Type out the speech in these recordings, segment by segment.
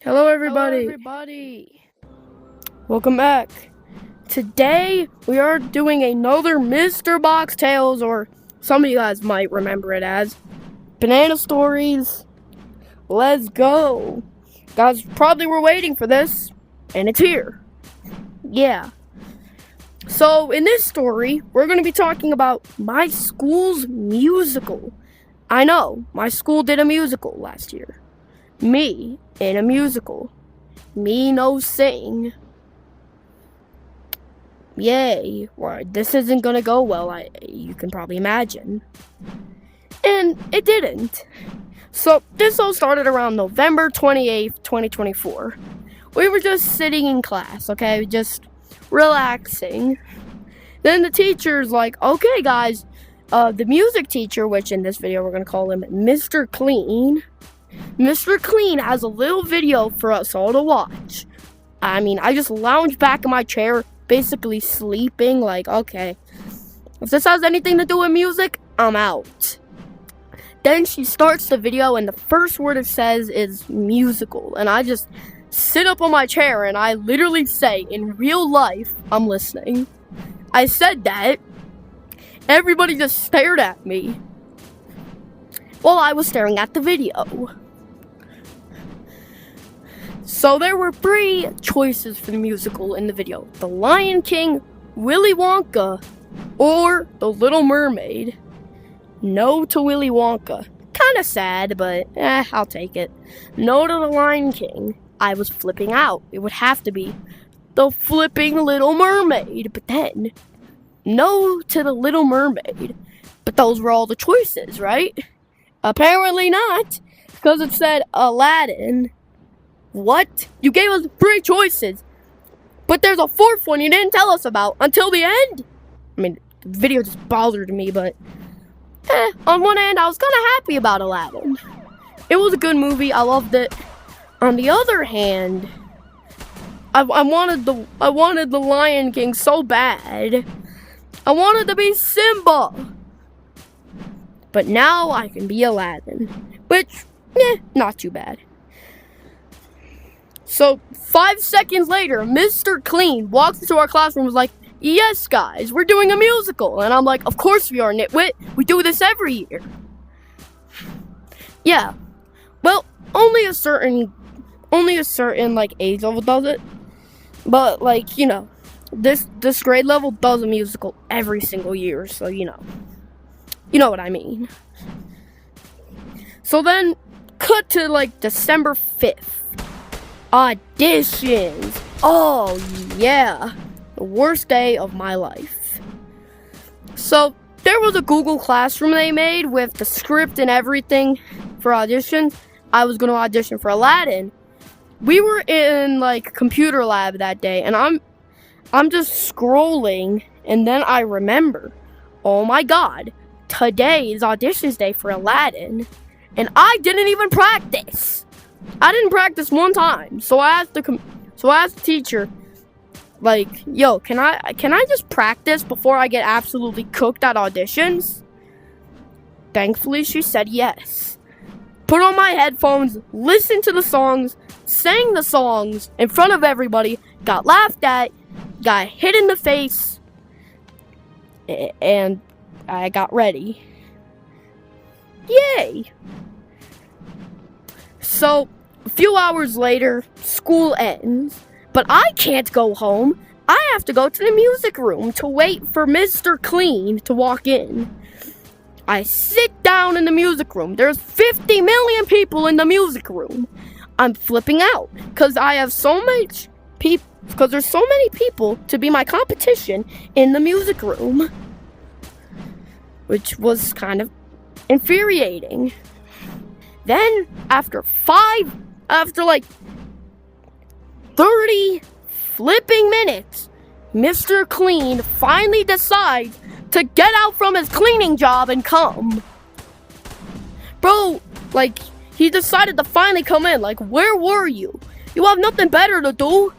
Hello, everybody. Welcome back. Today, we are doing another Mr. Box Tales, or some of you guys might remember it as Banana Stories. Let's go. Guys probably were waiting for this, and it's here. Yeah. So, in this story, we're going to be talking about my school's musical. I know, my school did a musical last year. Me in a musical. Me no sing. Yay. Well, this isn't gonna go well, you can probably imagine. And it didn't. So, this all started around November 28th, 2024. We were just sitting in class, okay? Just relaxing. Then the teacher's like, okay, guys, the music teacher, which in this video we're gonna call him Mr. Clean. Mr. Clean has a little video for us all to watch. I just lounged back in my chair, basically sleeping, like, okay, if this has anything to do with music, I'm out. Then she starts the video, and the first word it says is musical, and I just sit up on my chair, and I literally say, in real life, I'm listening. I said that. Everybody just stared at me while I was staring at the video. So there were 3 choices for the musical in the video: The Lion King, Willy Wonka, or The Little Mermaid. No to Willy Wonka. Kinda sad, but I'll take it. No to The Lion King. I was flipping out. It would have to be The Flipping Little Mermaid. But then, no to The Little Mermaid. But those were all the choices, right? Apparently not, because it said Aladdin. What? You gave us 3 choices, but there's a 4th one you didn't tell us about until the end? The video just bothered me, but on one hand, I was kind of happy about Aladdin. It was a good movie. I loved it. On the other hand, I wanted the Lion King so bad. I wanted to be Simba. But now I can be Aladdin, which, not too bad. So, 5 seconds later, Mr. Clean walks into our classroom and was like, yes, guys, we're doing a musical. And I'm like, of course we are, nitwit. We do this every year. Yeah. Well, only a certain, age level does it. But, this grade level does a musical every single year, so, you know what I mean. So then, cut to, December 5th. Auditions. Oh, yeah. The worst day of my life. So, there was a Google Classroom they made with the script and everything for auditions. I was going to audition for Aladdin. We were in, computer lab that day, and I'm just scrolling, and then I remember, oh my god, today is auditions day for Aladdin, and I didn't even practice. I didn't practice one time, so I asked the teacher, yo, can I just practice before I get absolutely cooked at auditions? Thankfully, she said yes. Put on my headphones, listened to the songs, sang the songs in front of everybody, got laughed at, got hit in the face, and I got ready. Yay! So, a few hours later, school ends, but I can't go home. I have to go to the music room to wait for Mr. Clean to walk in. I sit down in the music room. There's 50 million people in the music room. I'm flipping out because there's so many people to be my competition in the music room, which was kind of infuriating. Then, after 30 flipping minutes, Mr. Clean finally decides to get out from his cleaning job and come. Bro, he decided to finally come in. Where were you? You have nothing better to do?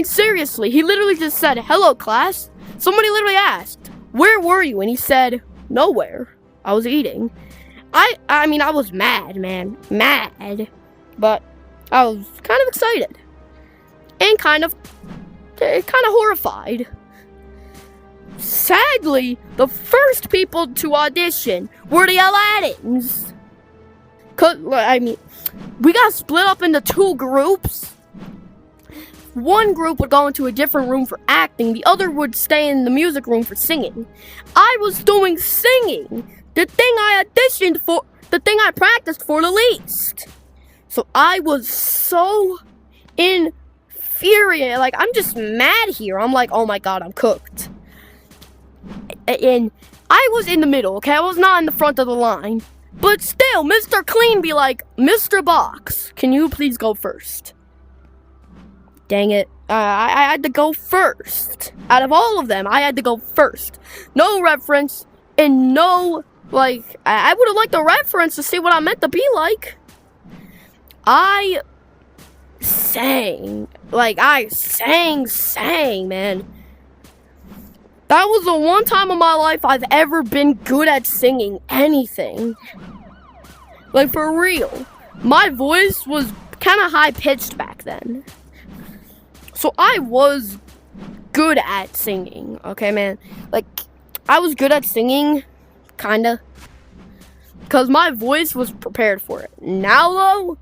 Seriously, he literally just said, hello, class. Somebody literally asked, where were you? And he said, nowhere. I was eating. I was mad, man. Mad. But I was kind of excited and kind of horrified. Sadly, the first people to audition were the Aladdins. We got split up into 2 groups. One group would go into a different room for acting. The other would stay in the music room for singing. I was doing singing, the thing I auditioned for, the thing I practiced for the least. So I was so infuriated. Like, I'm just mad here. I'm like, oh my god, I'm cooked. And I was in the middle, okay? I was not in the front of the line. But still, Mr. Clean be like, Mr. Box, can you please go first? Dang it. I had to go first. Out of all of them, I had to go first. No reference, and no, I would have liked a reference to see what I meant to be like. I sang, man. That was the one time in my life I've ever been good at singing anything. Like, for real. My voice was kind of high-pitched back then. So I was good at singing, okay, man? Like, I was good at singing, kinda. Because my voice was prepared for it. Now, though,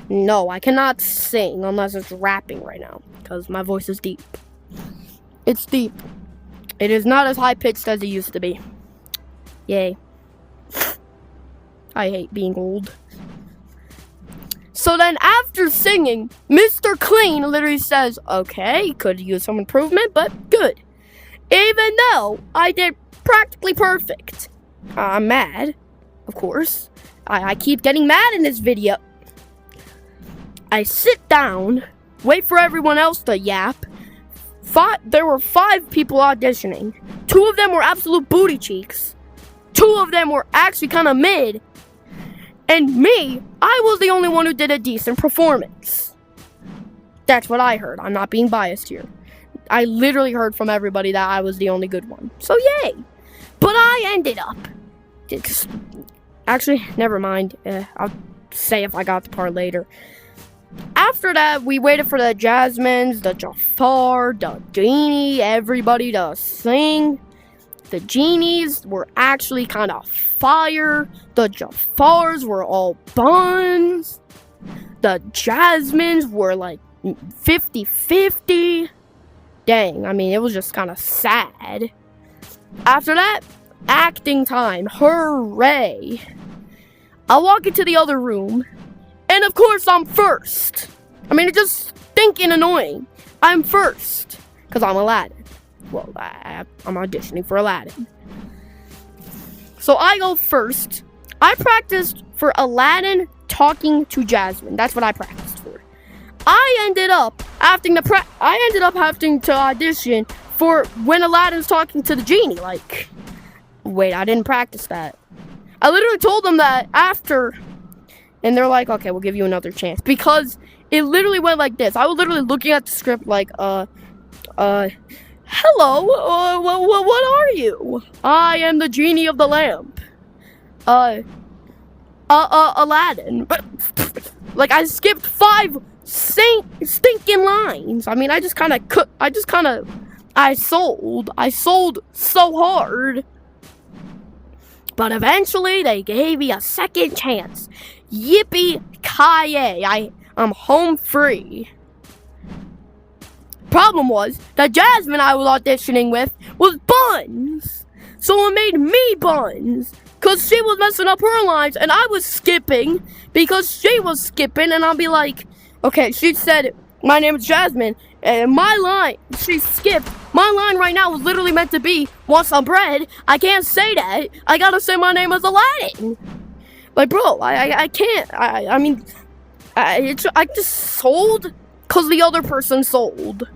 no, I cannot sing unless it's rapping right now. Because my voice is deep. It's deep. It is not as high-pitched as it used to be. Yay. I hate being old. So then after singing, Mr. Clean literally says, okay, could use some improvement, but good. Even though I did practically perfect. I'm mad, of course. I keep getting mad in this video. I sit down, wait for everyone else to yap. There were 5 people auditioning. 2 of them were absolute booty cheeks. 2 of them were actually kind of mid. And me, I was the only one who did a decent performance. That's what I heard. I'm not being biased here. I literally heard from everybody that I was the only good one. So yay. But I ended up... Actually, never mind. I'll say if I got the part later. After that, we waited for the Jasmines, the Jafar, the Genie, everybody to sing. The Genies were actually kind of fire. The Jafars were all buns. The Jasmines were like 50-50. Dang, I mean, it was just kind of sad. After that, acting time. Hooray. I walk into the other room, and of course I'm first. I mean, it's just stinking annoying. I'm first, because I'm Aladdin. Well, I'm auditioning for Aladdin. So I go first. I practiced for Aladdin talking to Jasmine. That's what I practiced for. I ended up having to audition for when Aladdin's talking to the Genie. Like, wait, I didn't practice that. I literally told them that after, and they're like, okay, we'll give you another chance. Because it literally went like this. I was literally looking at the script like, hello, what are you? I am the Genie of the Lamp. Aladdin. Like, I skipped 5 stinking lines. I mean, I sold so hard. But eventually, they gave me a second chance. Yippee-ki-yay. I'm home free. Problem was, the Jasmine I was auditioning with was buns. So it made me buns. Because she was messing up her lines, and I was skipping because she was skipping, and I'll be like, okay, she said, my name is Jasmine, and my line, she skipped. My line right now was literally meant to be, want some bread? I can't say that. I gotta say my name is Aladdin. Like, bro, I can't. I just sold because the other person sold.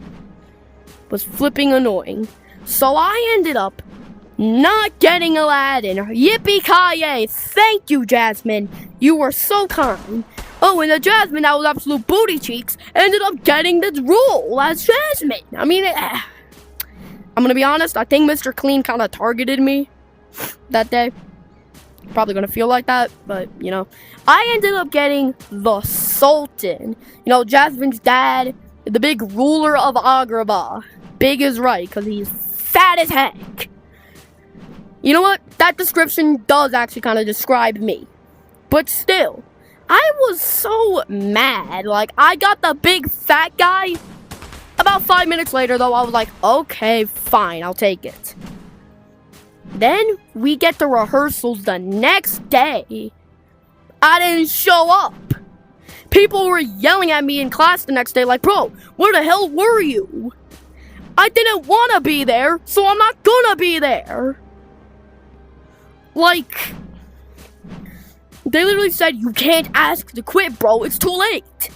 Was flipping annoying. So I ended up not getting Aladdin. Yippee-ki-yay. Thank you, Jasmine. You were so kind. Oh, and the Jasmine that was absolute booty cheeks ended up getting this role as Jasmine. I mean, I'm gonna be honest, I think Mr. Clean kind of targeted me that day. Probably gonna feel like that, but, you know. I ended up getting the Sultan. You know, Jasmine's dad, the big ruler of Agrabah. Big is right, because he's fat as heck. You know what? That description does actually kind of describe me. But still, I was so mad. Like, I got the big fat guy. About 5 minutes later, though, I was like, okay, fine, I'll take it. Then, we get to rehearsals the next day. I didn't show up. People were yelling at me in class the next day like, bro, where the hell were you? I didn't want to be there, so I'm not gonna be there. Like, they literally said, you can't ask to quit, bro. It's too late.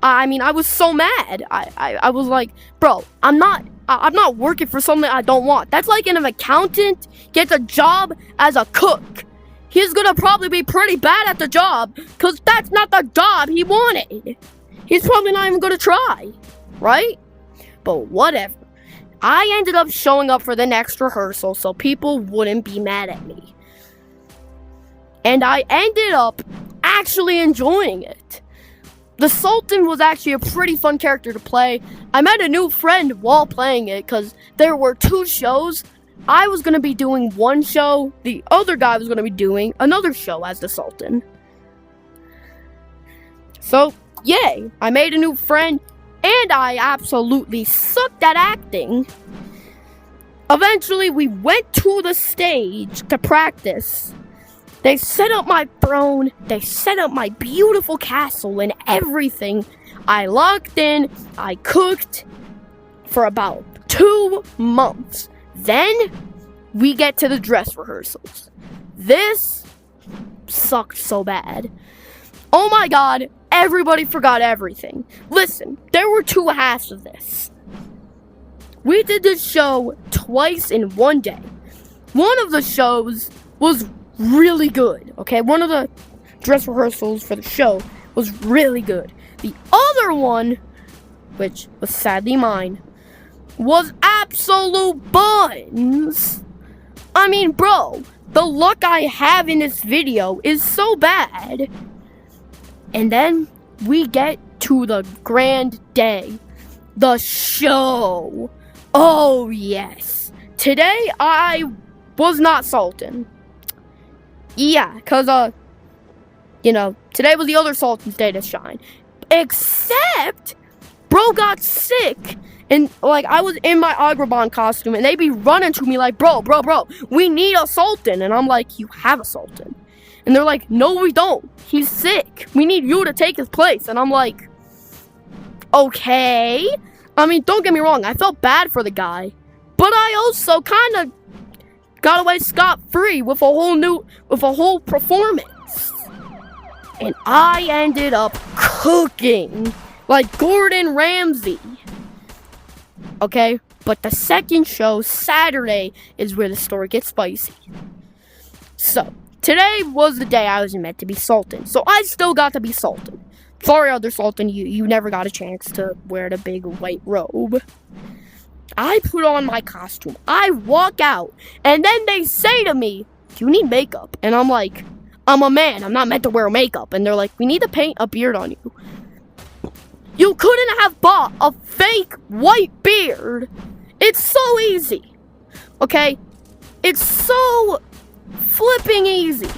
I mean, I was so mad. I was like, bro, I'm not working for something I don't want. That's like an accountant gets a job as a cook. He's gonna probably be pretty bad at the job, because that's not the job he wanted. He's probably not even gonna try, right? But whatever. I ended up showing up for the next rehearsal so people wouldn't be mad at me. And I ended up actually enjoying it. The Sultan was actually a pretty fun character to play. I met a new friend while playing it because there were 2 shows. I was going to be doing one show. The other guy was going to be doing another show as the Sultan. So, yay. I made a new friend and I absolutely sucked at acting. Eventually, we went to the stage to practice. They set up my throne, they set up my beautiful castle and everything. I locked in, I cooked for about 2 months. Then, we get to the dress rehearsals. This sucked so bad. Oh my god, everybody forgot everything. Listen, there were 2 halves of this. We did this show twice in one day. One of the shows was really good, okay? One of the dress rehearsals for the show was really good. The other one, which was sadly mine, was absolute buns. I mean, bro, the luck I have in this video is so bad. And then we get to the grand day. The show. Oh, yes. Today, I was not Sultan. Yeah, because, today was the other Sultan's day to shine. Except, bro got sick. And, I was in my Agrabah costume, and they be running to me like, bro, we need a Sultan. And I'm like, you have a Sultan. And they're like, no, we don't. He's sick. We need you to take his place. And I'm like, okay. I mean, don't get me wrong. I felt bad for the guy. But I also kind of got away scot-free with a whole performance. And I ended up cooking like Gordon Ramsay. Okay? But the second show, Saturday, is where the story gets spicy. So, today was the day I was meant to be Sultan. So I still got to be Sultan. Sorry, other Sultan, you never got a chance to wear the big white robe. I put on my costume. I walk out. And then they say to me, do you need makeup? And I'm like, I'm a man. I'm not meant to wear makeup. And they're like, we need to paint a beard on you. You couldn't have bought a fake white beard. It's so easy. Okay? It's so flipping easy.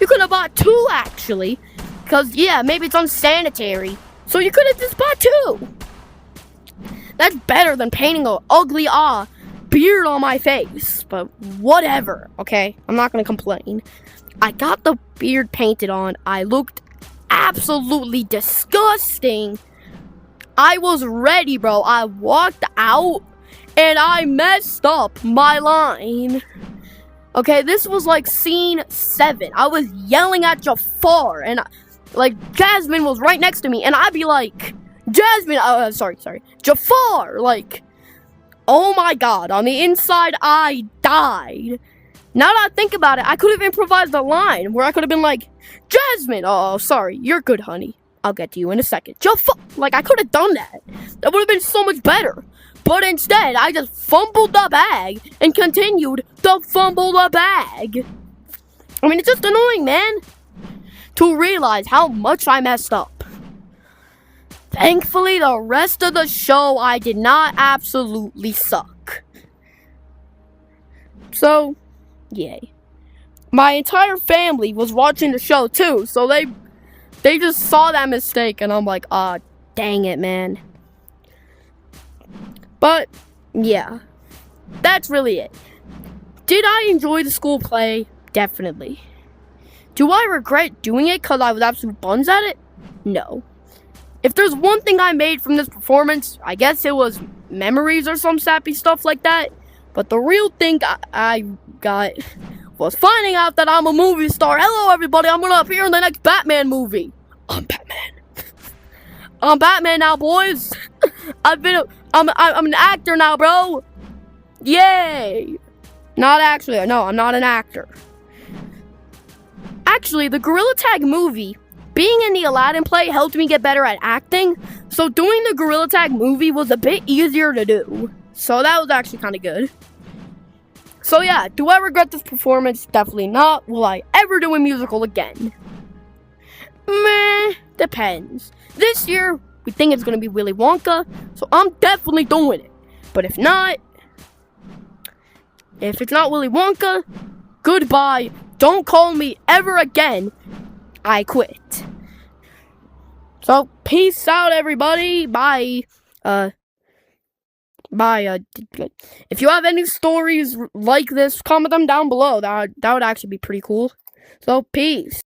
You could have bought 2, actually. Because, yeah, maybe it's unsanitary. So you could have just bought 2. That's better than painting an ugly beard on my face. But whatever, okay? I'm not going to complain. I got the beard painted on. I looked absolutely disgusting. I was ready, bro. I walked out and I messed up my line. Okay, this was like scene 7. I was yelling at Jafar and Jasmine was right next to me and I'd be like, Jasmine, Jafar, oh my god, on the inside I died. Now that I think about it, I could have improvised a line where I could have been like, Jasmine, oh, sorry, you're good, honey. I'll get to you in a second. Jafar, I could have done that. That would have been so much better. But instead, I just fumbled the bag and continued to fumble the bag. I mean, it's just annoying, man, to realize how much I messed up. Thankfully, the rest of the show, I did not absolutely suck. So, yay. My entire family was watching the show too, so they just saw that mistake, and I'm like, ah, dang it, man. But, yeah. That's really it. Did I enjoy the school play? Definitely. Do I regret doing it because I was absolute buns at it? No. If there's one thing I made from this performance, I guess it was memories or some sappy stuff like that. But the real thing I got was finding out that I'm a movie star. Hello, everybody. I'm gonna appear in the next Batman movie. I'm Batman. I'm Batman now, boys. I'm an actor now, bro. Yay. Not actually. No, I'm not an actor. Actually, the Gorilla Tag movie, being in the Aladdin play helped me get better at acting. So doing the Gorilla Tag movie was a bit easier to do. So that was actually kind of good. So yeah, do I regret this performance? Definitely not. Will I ever do a musical again? Meh, depends. This year, we think it's going to be Willy Wonka, so I'm definitely doing it. But if it's not Willy Wonka, goodbye. Don't call me ever again. I quit. So, peace out, everybody. Bye. Bye. If you have any stories like this, comment them down below. That would actually be pretty cool. So, peace.